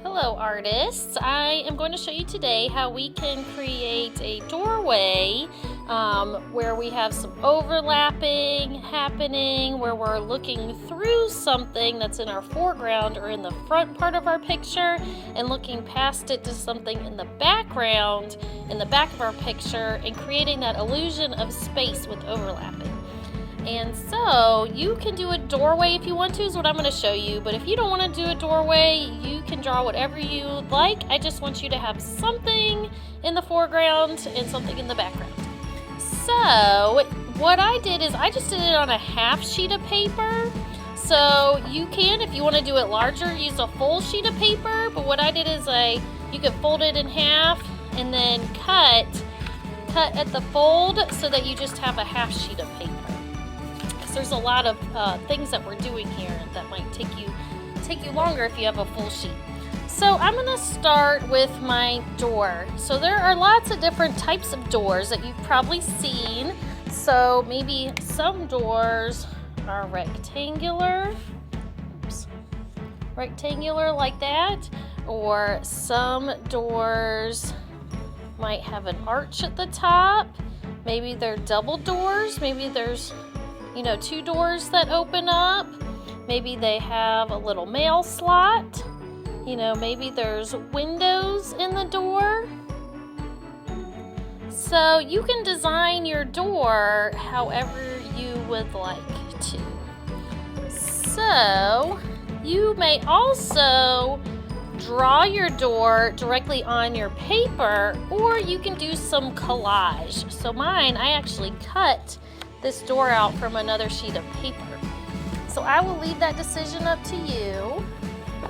Hello artists, I am going to show you today how we can create a doorway where we have some overlapping happening, where we're looking through something that's in our foreground or in the front part of our picture and looking past it to something in the background, in the back of our picture, and creating that illusion of space with overlapping. And so you can do a doorway if you want to, is what I'm going to show you. But if you don't want to do a doorway, you can draw whatever you like. I just want you to have something in the foreground and something in the background. So what I did is I just did it on a half sheet of paper. So you can, if you want to do it larger, use a full sheet of paper. But what I did is you could fold it in half and then cut at the fold so that you just have a half sheet of paper. There's a lot of things that we're doing here that might take you longer if you have a full sheet. So I'm going to start with my door. So there are lots of different types of doors that you've probably seen. So maybe some doors are rectangular like that, or some doors might have an arch at the top. Maybe they're double doors. Maybe there's two doors that open up. Maybe they have a little mail slot. Maybe there's windows in the door. So you can design your door however you would like to. So you may also draw your door directly on your paper, or you can do some collage. So mine, I actually cut this door out from another sheet of paper. So I will leave that decision up to you.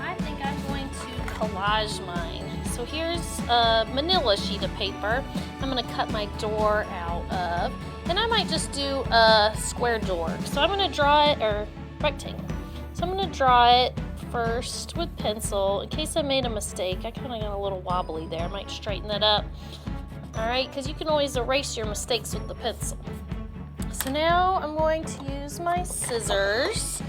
I think I'm going to collage mine. So here's a manila sheet of paper I'm going to cut my door out of. And I might just do a square door. So I'm going to draw it, or rectangle. So I'm going to draw it first with pencil. In case I made a mistake, I kind of got a little wobbly there. I might straighten that up. Alright, because you can always erase your mistakes with the pencil. So now I'm going to use my scissors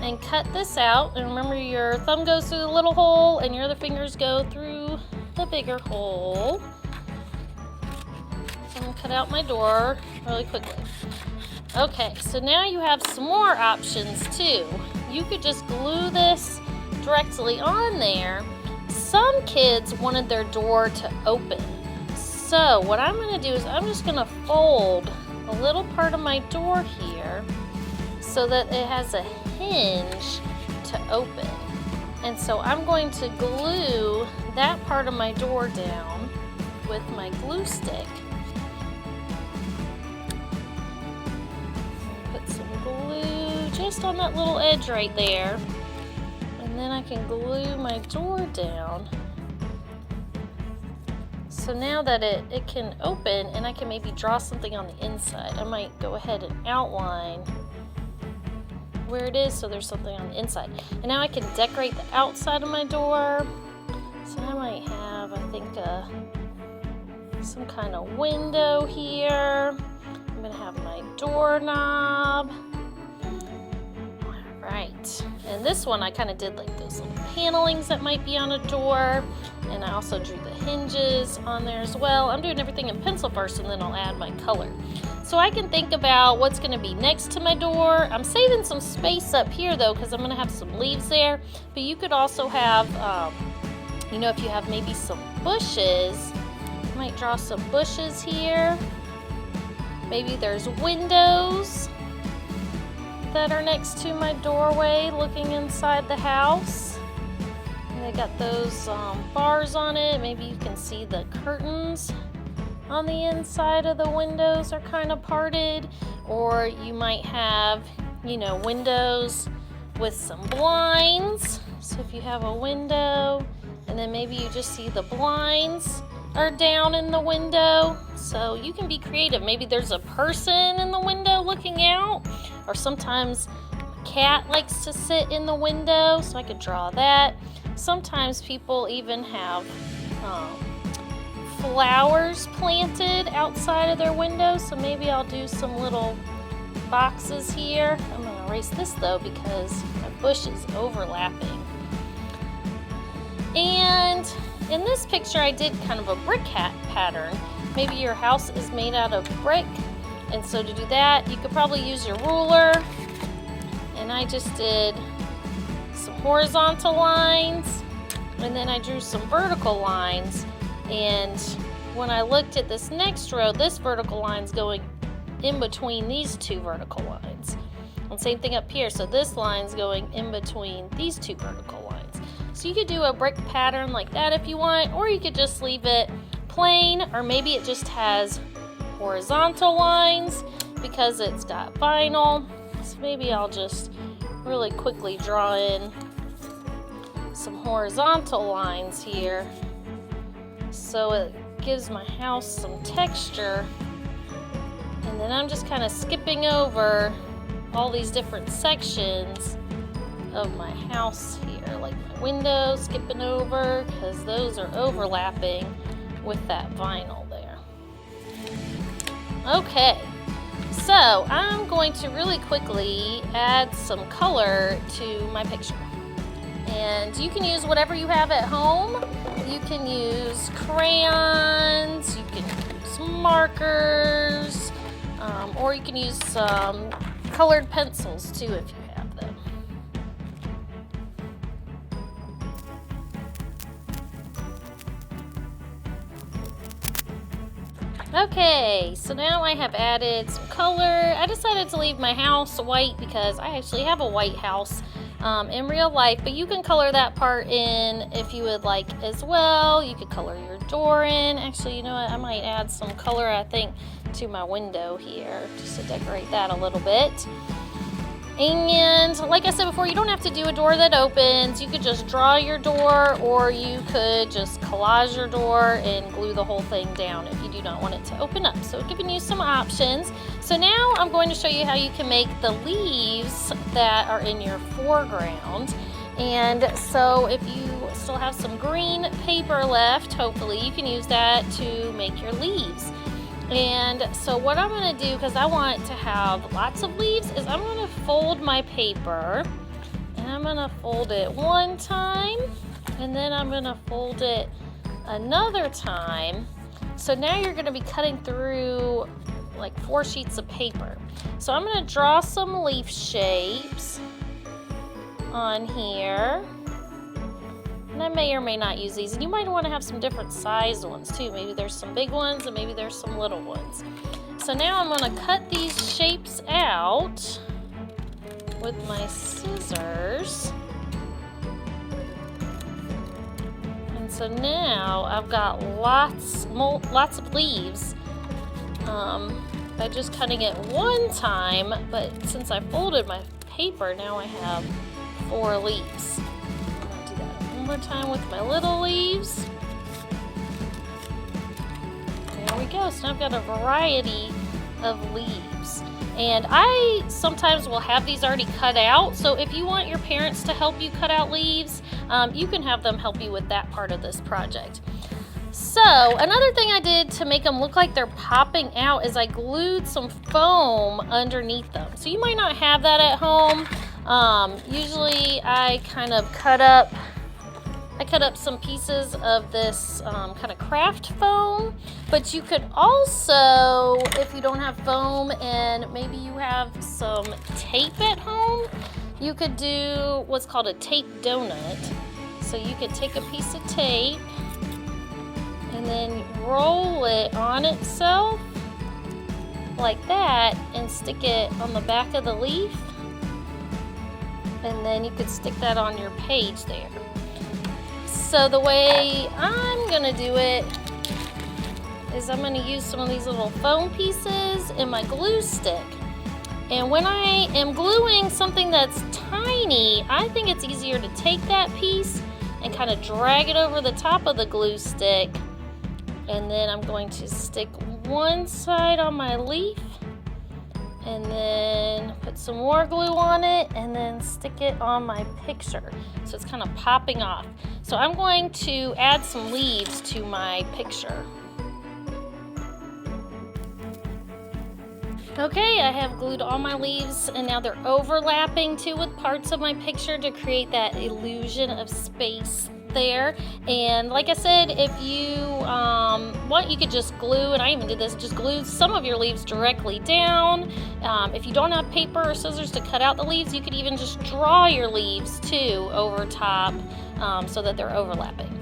and cut this out. And remember, your thumb goes through the little hole and your other fingers go through the bigger hole. So I'm going to cut out my door really quickly. Okay, so now you have some more options too. You could just glue this directly on there. Some kids wanted their door to open. So what I'm going to do is I'm just going to fold a little part of my door here so that it has a hinge to open. And so I'm going to glue that part of my door down with my glue stick. Put some glue just on that little edge right there. And then I can glue my door down. So now that it can open, and I can maybe draw something on the inside. I might go ahead and outline where it is so there's something on the inside. And now I can decorate the outside of my door. So I might have, I think, some kind of window here. I'm going to have my doorknob. Alright, and this one I kind of did like those little panelings that might be on a door, and I also drew the hinges on there as well. I'm doing everything in pencil first, and then I'll add my color. So I can think about what's going to be next to my door. I'm saving some space up here though, because I'm going to have some leaves there, but you could also have, if you have maybe some bushes, you might draw some bushes here. Maybe there's windows that are next to my doorway looking inside the house. And they got those bars on it. Maybe you can see the curtains on the inside of the windows are kind of parted. Or you might have, windows with some blinds. So if you have a window and then maybe you just see the blinds are down in the window. So you can be creative. Maybe there's a person in the window looking out, or sometimes a cat likes to sit in the window, so I could draw that. Sometimes people even have flowers planted outside of their window, so maybe I'll do some little boxes here. I'm going to erase this though because my bush is overlapping. And in this picture, I did kind of a brick hat pattern. Maybe your house is made out of brick, and so to do that, you could probably use your ruler. And I just did some horizontal lines, and then I drew some vertical lines. And when I looked at this next row, this vertical line's going in between these two vertical lines. And same thing up here, so this line's going in between these two vertical lines. So you could do a brick pattern like that if you want, or you could just leave it plain, or maybe it just has horizontal lines because it's got vinyl. So maybe I'll just really quickly draw in some horizontal lines here so it gives my house some texture. And then I'm just kind of skipping over all these different sections of my house here, like my windows, skipping over because those are overlapping with that vinyl there. Okay, so I'm going to really quickly add some color to my picture. And you can use whatever you have at home. You can use crayons, you can use markers, or you can use some colored pencils too if you have them. Okay, so now I have added some color. I decided to leave my house white because I actually have a white house in real life, but you can color that part in if you would like as well. You could color your door in. Actually, you know what? I might add some color, I think, to my window here just to decorate that a little bit. And like I said before, you don't have to do a door that opens. You could just draw your door, or you could just collage your door and glue the whole thing down if you do not want it to open up. So giving you some options. So now I'm going to show you how you can make the leaves that are in your foreground. And so if you still have some green paper left, hopefully you can use that to make your leaves. And so what I'm going to do, because I want to have lots of leaves, is I'm going to fold my paper, and I'm going to fold it one time, and then I'm going to fold it another time. So now you're going to be cutting through like 4 sheets of paper. So I'm going to draw some leaf shapes on here. And I may or may not use these, and you might want to have some different sized ones too. Maybe there's some big ones and maybe there's some little ones. So now I'm going to cut these shapes out with my scissors. And so now I've got lots of leaves by just cutting it one time, but since I folded my paper, now I have 4 leaves. One more time with my little leaves. There we go. So now I've got a variety of leaves. And I sometimes will have these already cut out. So if you want your parents to help you cut out leaves, you can have them help you with that part of this project. So another thing I did to make them look like they're popping out is I glued some foam underneath them. So you might not have that at home. Usually I kind of cut up some pieces of this kind of craft foam, but you could also, if you don't have foam and maybe you have some tape at home, you could do what's called a tape donut. So you could take a piece of tape and then roll it on itself like that and stick it on the back of the leaf, and then you could stick that on your page there. So the way I'm gonna do it is I'm gonna use some of these little foam pieces and my glue stick. And when I am gluing something that's tiny, I think it's easier to take that piece and kind of drag it over the top of the glue stick. And then I'm going to stick one side on my leaf and then put some more glue on it and then stick it on my picture. So it's kind of popping off. So I'm going to add some leaves to my picture. Okay, I have glued all my leaves and now they're overlapping too with parts of my picture to create that illusion of space there. And like I said, if you want, you could just glue, and I even did this, just glue some of your leaves directly down. If you don't have paper or scissors to cut out the leaves, you could even just draw your leaves too over top so that they're overlapping.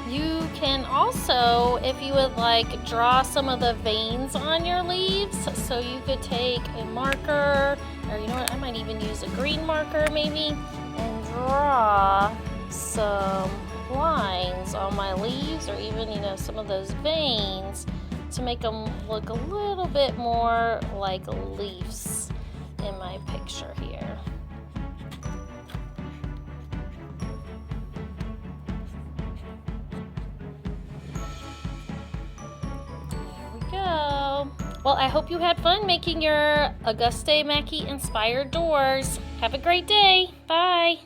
You can also, if you would like, draw some of the veins on your leaves. So you could take a marker, or you know what, I might even use a green marker maybe, and draw some lines on my leaves, or even, you know, some of those veins to make them look a little bit more like leaves in my picture here. Well, I hope you had fun making your Auguste Macke inspired doors. Have a great day. Bye.